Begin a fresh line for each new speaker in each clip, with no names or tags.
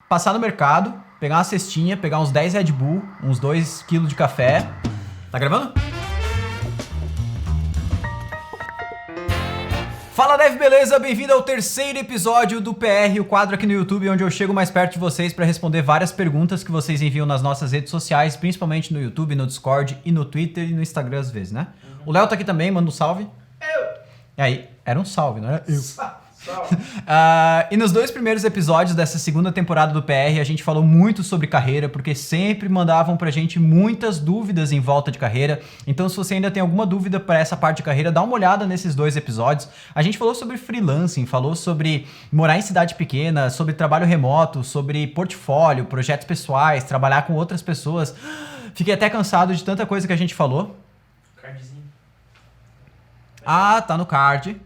passar no mercado, pegar uma cestinha, pegar uns 10 Red Bull, uns 2 kg de café. Tá gravando? Fala Dev, beleza? Bem-vindo ao terceiro episódio do PR, o quadro aqui no YouTube, onde eu chego mais perto de vocês para responder várias perguntas que vocês enviam nas nossas redes sociais, principalmente no YouTube, no Discord e no Twitter e no Instagram às vezes, né? O Léo tá aqui também, manda um salve. E aí, era um salve, não era eu. E nos dois primeiros episódios dessa segunda temporada do PR, a gente falou muito sobre carreira, porque sempre mandavam pra gente muitas dúvidas em volta de carreira. Então, se você ainda tem alguma dúvida para essa parte de carreira, dá uma olhada nesses dois episódios. A gente falou sobre freelancing, falou sobre morar em cidade pequena, sobre trabalho remoto, sobre portfólio, projetos pessoais, trabalhar com outras pessoas. Fiquei até cansado de tanta coisa que a gente falou.
Cardzinho.
Ah, tá no card.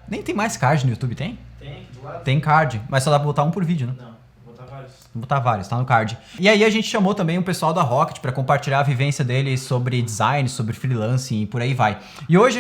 Nem tem mais card no YouTube, tem?
Tem aqui do lado?
Tem card, mas só dá pra botar um por vídeo, né?
Não, vou botar vários.
Vou botar vários, tá no card. E aí a gente chamou também o pessoal da Rocket pra compartilhar a vivência deles sobre design, sobre freelancing e por aí vai. E hoje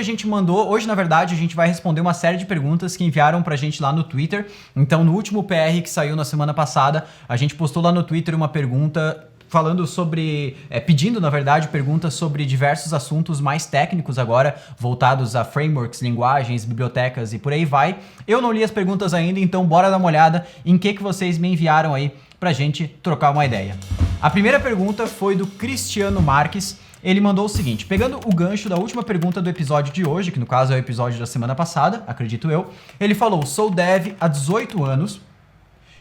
na verdade, a gente vai responder uma série de perguntas que enviaram pra gente lá no Twitter. Então, no último PR que saiu na semana passada, a gente postou lá no Twitter uma pergunta falando sobre, pedindo na verdade perguntas sobre diversos assuntos mais técnicos agora, voltados a frameworks, linguagens, bibliotecas e por aí vai. Eu não li as perguntas ainda, então bora dar uma olhada em que vocês me enviaram aí pra gente trocar uma ideia. A primeira pergunta foi do Cristiano Marques. Ele mandou o seguinte: pegando o gancho da última pergunta do episódio de hoje, que no caso é o episódio da semana passada, acredito eu, ele falou: sou dev há 18 anos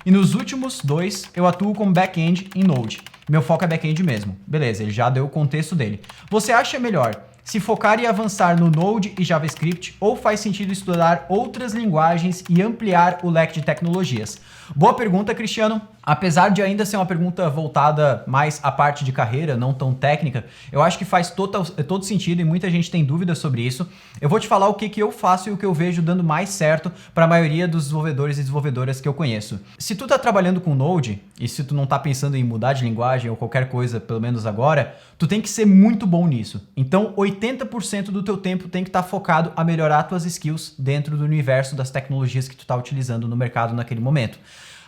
e nos últimos 2 eu atuo como back-end em Node. Meu foco é back-end mesmo. Beleza, ele já deu o contexto dele. Você acha melhor se focar e avançar no Node e JavaScript ou faz sentido estudar outras linguagens e ampliar o leque de tecnologias? Boa pergunta, Cristiano. Apesar de ainda ser uma pergunta voltada mais à parte de carreira, não tão técnica, eu acho que faz todo sentido e muita gente tem dúvidas sobre isso. Eu vou te falar o que eu faço e o que eu vejo dando mais certo para a maioria dos desenvolvedores e desenvolvedoras que eu conheço. Se tu tá trabalhando com Node e se tu não tá pensando em mudar de linguagem ou qualquer coisa, pelo menos agora, tu tem que ser muito bom nisso. Então, 80% do teu tempo tem que estar focado a melhorar tuas skills dentro do universo das tecnologias que tu tá utilizando no mercado naquele momento.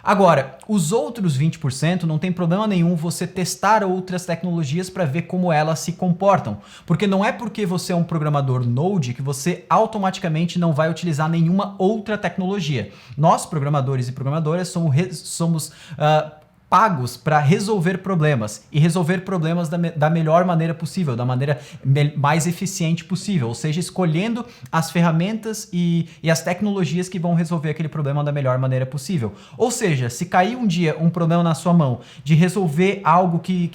Agora, os outros 20% não tem problema nenhum você testar outras tecnologias para ver como elas se comportam. Porque não é porque você é um programador Node que você automaticamente não vai utilizar nenhuma outra tecnologia. Nós, programadores e programadoras, somos pagos para resolver problemas e resolver problemas da melhor maneira possível, da maneira mais eficiente possível, ou seja, escolhendo as ferramentas e as tecnologias que vão resolver aquele problema da melhor maneira possível. Ou seja, se cair um dia um problema na sua mão de resolver algo que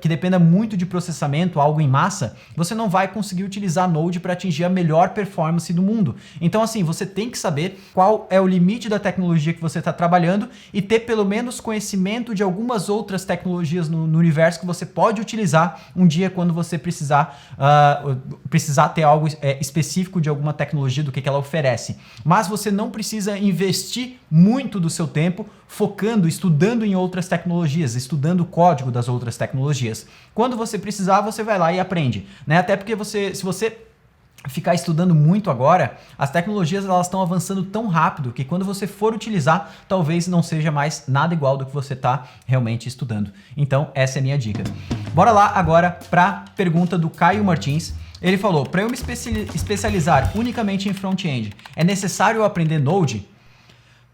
dependa muito de processamento, algo em massa, você não vai conseguir utilizar Node para atingir a melhor performance do mundo. Então, assim, você tem que saber qual é o limite da tecnologia que você está trabalhando e ter pelo menos conhecimento de algumas outras tecnologias no universo que você pode utilizar um dia quando você precisar ter algo específico de alguma tecnologia, do que ela oferece. Mas você não precisa investir muito do seu tempo focando, estudando em outras tecnologias, estudando o código das outras tecnologias. Quando você precisar, você vai lá e aprende, né? Até porque se você ficar estudando muito agora, as tecnologias elas estão avançando tão rápido que quando você for utilizar, talvez não seja mais nada igual do que você está realmente estudando. Então, essa é a minha dica. Bora lá agora para a pergunta do Caio Martins. Ele falou: para eu me especializar unicamente em front-end, é necessário eu aprender Node?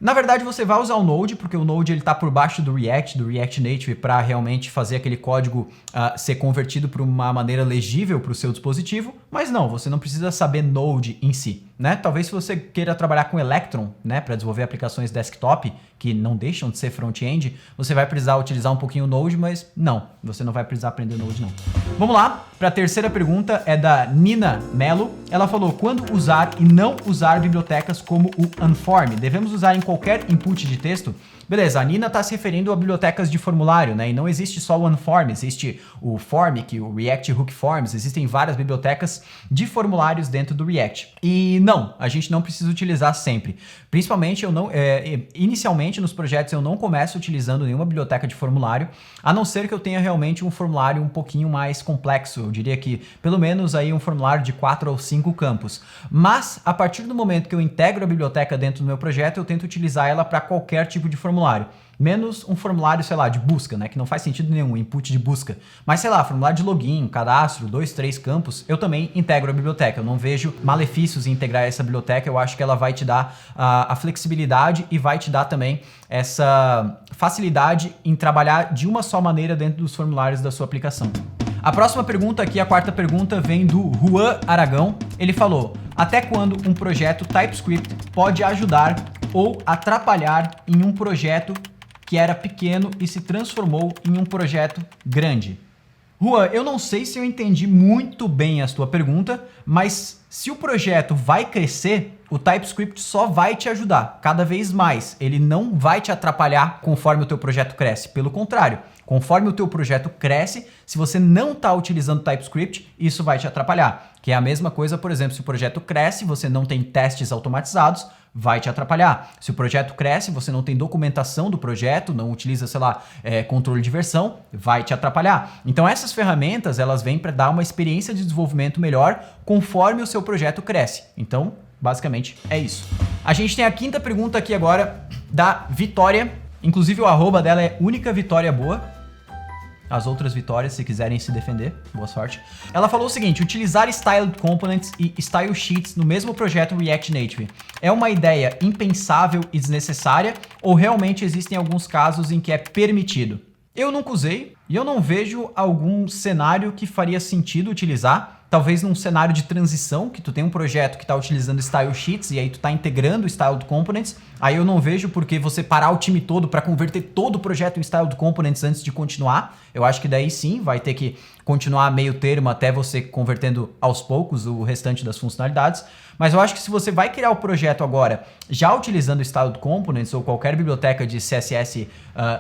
Na verdade, você vai usar o Node, porque o Node está por baixo do React Native, para realmente fazer aquele código ser convertido para uma maneira legível para o seu dispositivo, mas não, você não precisa saber Node em si, né? Talvez se você queira trabalhar com Electron, né, para desenvolver aplicações desktop, que não deixam de ser front-end, você vai precisar utilizar um pouquinho o Node, mas não, você não vai precisar aprender Node não. Vamos lá, para a terceira pergunta é da Nina Mello. Ela falou: quando usar e não usar bibliotecas como o Unform? Devemos usar em qualquer input de texto? Beleza, a Nina está se referindo a bibliotecas de formulário, né? E não existe só o Unform, existe o Formic, o React Hook Forms, existem várias bibliotecas de formulários dentro do React. E não, a gente não precisa utilizar sempre. Principalmente, inicialmente nos projetos eu não começo utilizando nenhuma biblioteca de formulário, a não ser que eu tenha realmente um formulário um pouquinho mais complexo. Eu diria que pelo menos aí um formulário de 4 ou 5 campos. Mas a partir do momento que eu integro a biblioteca dentro do meu projeto, eu tento utilizar ela para qualquer tipo de formulário. menos um formulário, sei lá, de busca, né, que não faz sentido nenhum, input de busca. Mas, sei lá, formulário de login, cadastro, 2, 3 campos, eu também integro a biblioteca. Eu não vejo malefícios em integrar essa biblioteca, eu acho que ela vai te dar a flexibilidade e vai te dar também essa facilidade em trabalhar de uma só maneira dentro dos formulários da sua aplicação. A próxima pergunta aqui, a quarta pergunta, vem do Juan Aragão. Ele falou: até quando um projeto TypeScript pode ajudar ou atrapalhar em um projeto que era pequeno e se transformou em um projeto grande? Juan, eu não sei se eu entendi muito bem a sua pergunta, mas se o projeto vai crescer, o TypeScript só vai te ajudar cada vez mais. Ele não vai te atrapalhar conforme o teu projeto cresce. Pelo contrário, conforme o teu projeto cresce, se você não está utilizando TypeScript, isso vai te atrapalhar. Que é a mesma coisa, por exemplo, se o projeto cresce, você não tem testes automatizados, vai te atrapalhar. Se o projeto cresce, você não tem documentação do projeto, não utiliza, sei lá, controle de versão, vai te atrapalhar. Então essas ferramentas, elas vêm para dar uma experiência de desenvolvimento melhor conforme o seu projeto cresce. Então, basicamente, é isso. A gente tem a quinta pergunta aqui agora da Vitória. Inclusive o arroba dela é Única Vitória Boa. As outras Vitórias, se quiserem se defender, boa sorte. Ela falou o seguinte: utilizar Styled Components e Style Sheets no mesmo projeto React Native é uma ideia impensável e desnecessária ou realmente existem alguns casos em que é permitido? Eu nunca usei e eu não vejo algum cenário que faria sentido utilizar. Talvez num cenário de transição, que tu tem um projeto que está utilizando Style Sheets e aí tu está integrando Styled Components, aí eu não vejo por que você parar o time todo para converter todo o projeto em Styled Components antes de continuar. Eu acho que daí sim vai ter que continuar meio termo até você convertendo aos poucos o restante das funcionalidades. Mas eu acho que se você vai criar o projeto agora já utilizando Styled Components ou qualquer biblioteca de CSS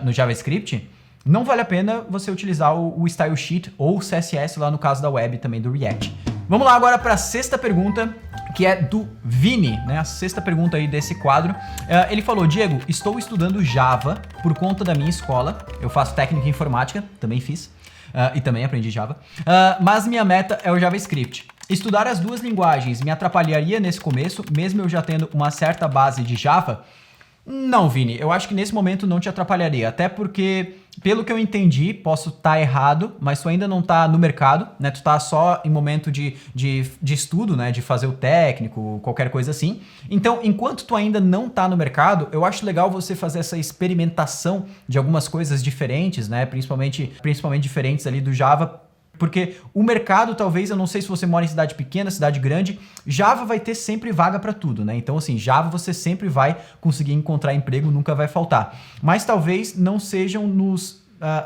no JavaScript, não vale a pena você utilizar o Style Sheet ou o CSS lá no caso da web também do React. Vamos lá agora para a sexta pergunta, que é do Vini, né? A sexta pergunta aí desse quadro. Ele falou: Diego, estou estudando Java por conta da minha escola. Eu faço técnica em informática, também fiz, e também aprendi Java. Mas minha meta é o JavaScript. Estudar as duas linguagens me atrapalharia nesse começo, mesmo eu já tendo uma certa base de Java? Não, Vini, eu acho que nesse momento não te atrapalharia, até porque, pelo que eu entendi, posso estar errado, mas tu ainda não está no mercado, né? Tu está só em momento de estudo, né? De fazer o técnico, qualquer coisa assim. Então, enquanto tu ainda não está no mercado, eu acho legal você fazer essa experimentação de algumas coisas diferentes, né? Principalmente diferentes ali do Java. Porque o mercado, talvez, eu não sei se você mora em cidade pequena, cidade grande, Java vai ter sempre vaga para tudo, né? Então, assim, Java você sempre vai conseguir encontrar emprego, nunca vai faltar. Mas talvez não sejam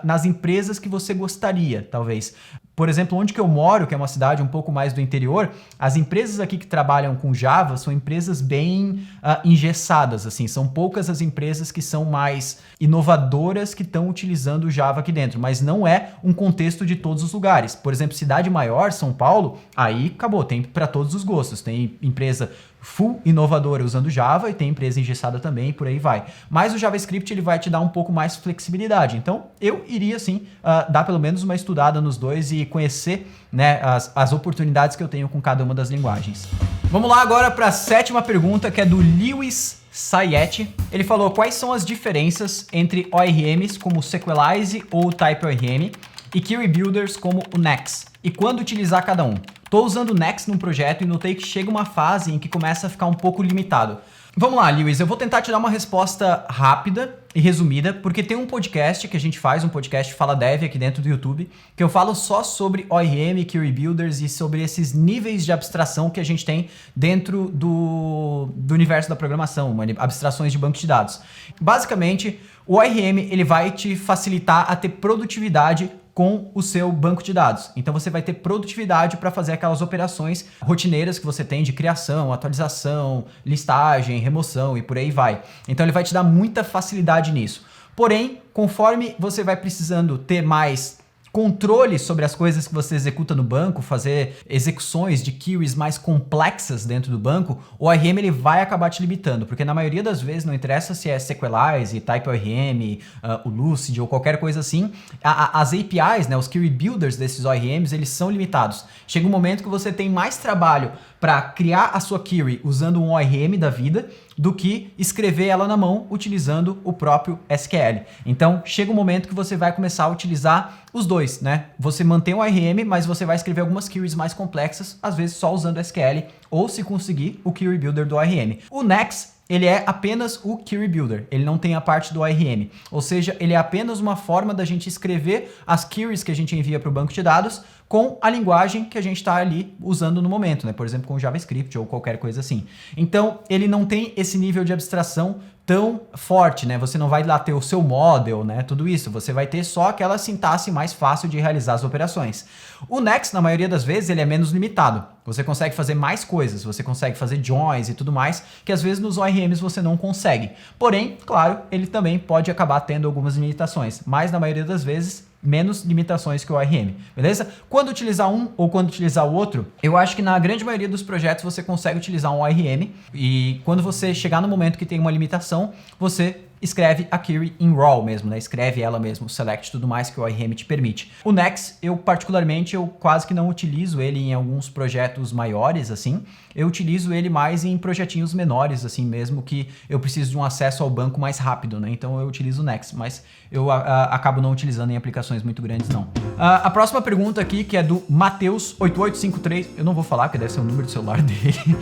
nas empresas que você gostaria, talvez. Por exemplo, onde que eu moro, que é uma cidade um pouco mais do interior, as empresas aqui que trabalham com Java são empresas bem engessadas, assim. São poucas as empresas que são mais inovadoras que estão utilizando o Java aqui dentro, mas não é um contexto de todos os lugares. Por exemplo, cidade maior, São Paulo, aí acabou, tem para todos os gostos. Tem empresa full inovadora usando Java e tem empresa engessada também, e por aí vai. Mas o JavaScript ele vai te dar um pouco mais flexibilidade. Então, eu iria sim dar pelo menos uma estudada nos dois e conhecer, né, as oportunidades que eu tenho com cada uma das linguagens. Vamos lá agora para a sétima pergunta, que é do Lewis Sayet. Ele falou: quais são as diferenças entre ORMs como o Sequelize ou o TypeORM e Query Builders como o Next? E quando utilizar cada um? Estou usando o Next num projeto e notei que chega uma fase em que começa a ficar um pouco limitado. Vamos lá, Lewis, eu vou tentar te dar uma resposta rápida e resumida, porque tem um podcast que a gente faz, um podcast Fala Dev aqui dentro do YouTube, que eu falo só sobre ORM, Query Builders e sobre esses níveis de abstração que a gente tem dentro do universo da programação, abstrações de banco de dados. Basicamente, o ORM ele vai te facilitar a ter produtividade com o seu banco de dados. Então você vai ter produtividade para fazer aquelas operações rotineiras que você tem de criação, atualização, listagem, remoção e por aí vai. Então ele vai te dar muita facilidade nisso. Porém, conforme você vai precisando ter mais controle sobre as coisas que você executa no banco, fazer execuções de queries mais complexas dentro do banco, o ORM ele vai acabar te limitando, porque na maioria das vezes não interessa se é Sequelize, TypeORM, o Lucid ou qualquer coisa assim, as APIs, né, os Query Builders desses ORMs, eles são limitados. Chega um momento que você tem mais trabalho para criar a sua query usando um ORM da vida do que escrever ela na mão utilizando o próprio SQL. Então, chega um momento que você vai começar a utilizar os dois, né? Você mantém o ORM, mas você vai escrever algumas queries mais complexas, às vezes só usando SQL, ou se conseguir, o Query Builder do ORM. O Next, ele é apenas o Query Builder, ele não tem a parte do ORM, ou seja, ele é apenas uma forma da gente escrever as queries que a gente envia para o banco de dados com a linguagem que a gente está ali usando no momento, né? Por exemplo, com JavaScript ou qualquer coisa assim. Então, ele não tem esse nível de abstração tão forte, né? Você não vai lá ter o seu model, né? Tudo isso. Você vai ter só aquela sintaxe mais fácil de realizar as operações. O Next, na maioria das vezes, ele é menos limitado. Você consegue fazer mais coisas, você consegue fazer joins e tudo mais, que às vezes nos ORMs você não consegue. Porém, claro, ele também pode acabar tendo algumas limitações, mas na maioria das vezes menos limitações que o ORM, beleza? Quando utilizar um ou quando utilizar o outro, eu acho que na grande maioria dos projetos você consegue utilizar um ORM e quando você chegar no momento que tem uma limitação, você escreve a query em raw mesmo, né? Escreve ela mesmo, select e tudo mais que o ORM te permite. O Next, eu particularmente, eu quase que não utilizo ele em alguns projetos maiores, assim. Eu utilizo ele mais em projetinhos menores, assim mesmo, que eu preciso de um acesso ao banco mais rápido, né? Então eu utilizo o Next, mas eu acabo não utilizando em aplicações muito grandes, não. A próxima pergunta aqui, que é do Matheus8853, eu não vou falar, porque deve ser o número do celular dele.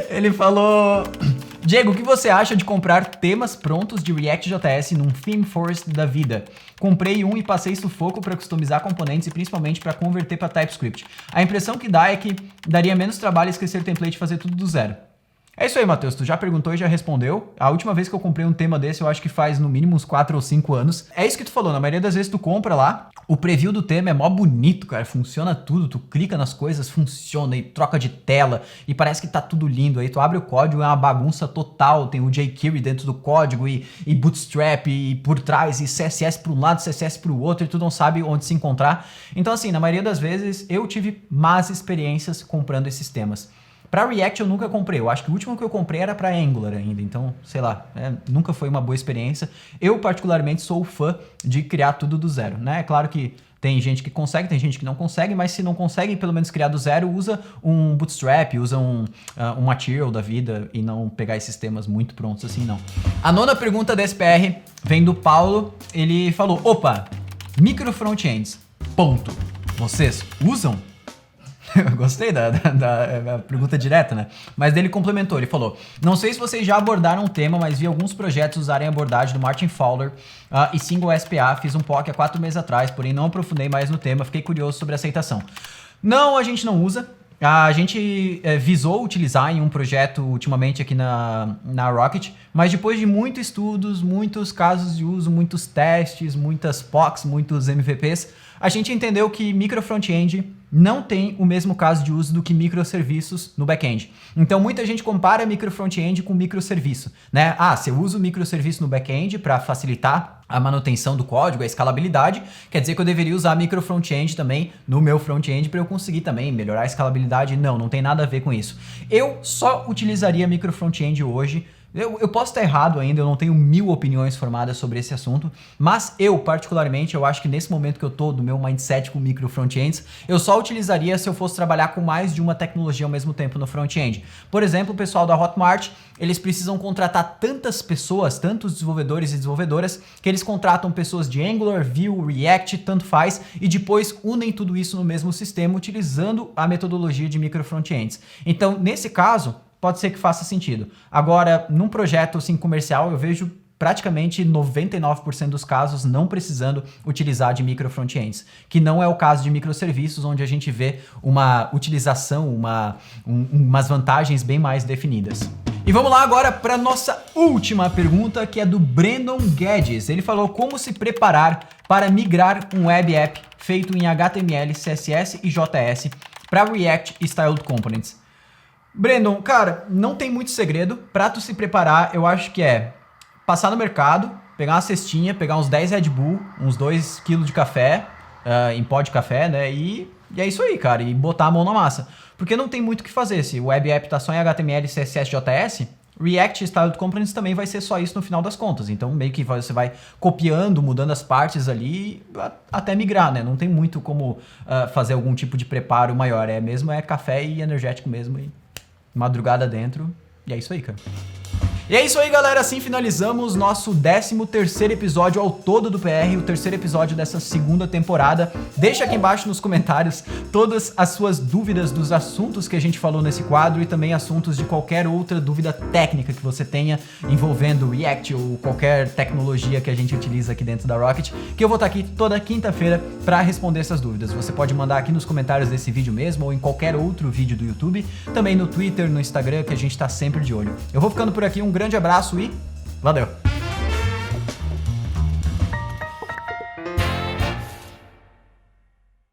Ele falou: Diego, o que você acha de comprar temas prontos de React.js num Theme Forest da vida? Comprei um e passei sufoco para customizar componentes e principalmente para converter para TypeScript. A impressão que dá é que daria menos trabalho esquecer template e fazer tudo do zero. É isso aí, Matheus. Tu já perguntou e já respondeu. A última vez que eu comprei um tema desse, eu acho que faz no mínimo uns 4 ou 5 anos. É isso que tu falou. Na maioria das vezes tu compra lá, o preview do tema é mó bonito, cara. Funciona tudo. Tu clica nas coisas, funciona e troca de tela e parece que tá tudo lindo. Aí tu abre o código, é uma bagunça total. Tem o jQuery dentro do código e Bootstrap e por trás e CSS para um lado, CSS para o outro e tu não sabe onde se encontrar. Então assim, na maioria das vezes eu tive más experiências comprando esses temas. Para React eu nunca comprei, eu acho que o último que eu comprei era para Angular ainda, então, sei lá, nunca foi uma boa experiência. Eu particularmente sou fã de criar tudo do zero, né? É claro que tem gente que consegue, tem gente que não consegue, mas se não consegue, pelo menos criar do zero, usa um Bootstrap, usa um Material da vida e não pegar esses temas muito prontos assim, não. A nona pergunta da SPR vem do Paulo, ele falou: opa, micro frontends, ponto. Vocês usam? Eu gostei da pergunta direta, né? Mas dele complementou, ele falou: não sei se vocês já abordaram o tema, mas vi alguns projetos usarem a abordagem do Martin Fowler e Single SPA. Fiz um POC há 4 meses atrás, porém não aprofundei mais no tema, fiquei curioso sobre a aceitação. Não, a gente não usa. A gente visou utilizar em um projeto ultimamente aqui na Rocket, mas depois de muitos estudos, muitos casos de uso, muitos testes, muitas POCs, muitos MVPs, a gente entendeu que micro front-end não tem o mesmo caso de uso do que microserviços no back-end. Então muita gente compara micro front-end com microserviço, né? Ah, se eu uso microserviço no back-end para facilitar a manutenção do código, a escalabilidade, quer dizer que eu deveria usar micro front-end também no meu front-end para eu conseguir também melhorar a escalabilidade. Não, não tem nada a ver com isso. Eu só utilizaria micro front-end hoje. Eu posso estar errado ainda, eu não tenho 1000 opiniões formadas sobre esse assunto, mas eu, particularmente, eu acho que nesse momento que eu tô do meu mindset com micro frontends, eu só utilizaria se eu fosse trabalhar com mais de uma tecnologia ao mesmo tempo no front-end. Por exemplo, o pessoal da Hotmart, eles precisam contratar tantas pessoas, tantos desenvolvedores e desenvolvedoras, que eles contratam pessoas de Angular, Vue, React, tanto faz, e depois unem tudo isso no mesmo sistema utilizando a metodologia de micro frontends. Então, nesse caso, pode ser que faça sentido. Agora, num projeto assim, comercial, eu vejo praticamente 99% dos casos não precisando utilizar de micro frontends, que não é o caso de microserviços, onde a gente vê uma utilização, umas vantagens bem mais definidas. E vamos lá agora para nossa última pergunta, que é do Brandon Guedes. Ele falou: como se preparar para migrar um web app feito em HTML, CSS e JS para React Styled Components. Brandon, cara, não tem muito segredo. Pra tu se preparar, eu acho que é passar no mercado, pegar uma cestinha, pegar uns 10 Red Bull, uns 2 kg de café, em pó de café, né? E é isso aí, cara, e botar a mão na massa. Porque não tem muito o que fazer. Se o web app tá só em HTML, CSS, JS, React Styled Components também vai ser só isso no final das contas. Então, meio que você vai copiando, mudando as partes ali até migrar, né? Não tem muito como fazer algum tipo de preparo maior. É café e energético mesmo. E madrugada dentro E é isso aí, cara. E é isso aí, galera, assim finalizamos nosso 13º episódio ao todo do PR, o terceiro episódio dessa segunda temporada. Deixa aqui embaixo nos comentários todas as suas dúvidas dos assuntos que a gente falou nesse quadro e também assuntos de qualquer outra dúvida técnica que você tenha envolvendo React ou qualquer tecnologia que a gente utiliza aqui dentro da Rocket, que eu vou estar aqui toda quinta-feira para responder essas dúvidas. Você pode mandar aqui nos comentários desse vídeo mesmo ou em qualquer outro vídeo do YouTube, também no Twitter, no Instagram, que a gente tá sempre de olho. Eu vou ficando por aqui, um grande abraço e valeu!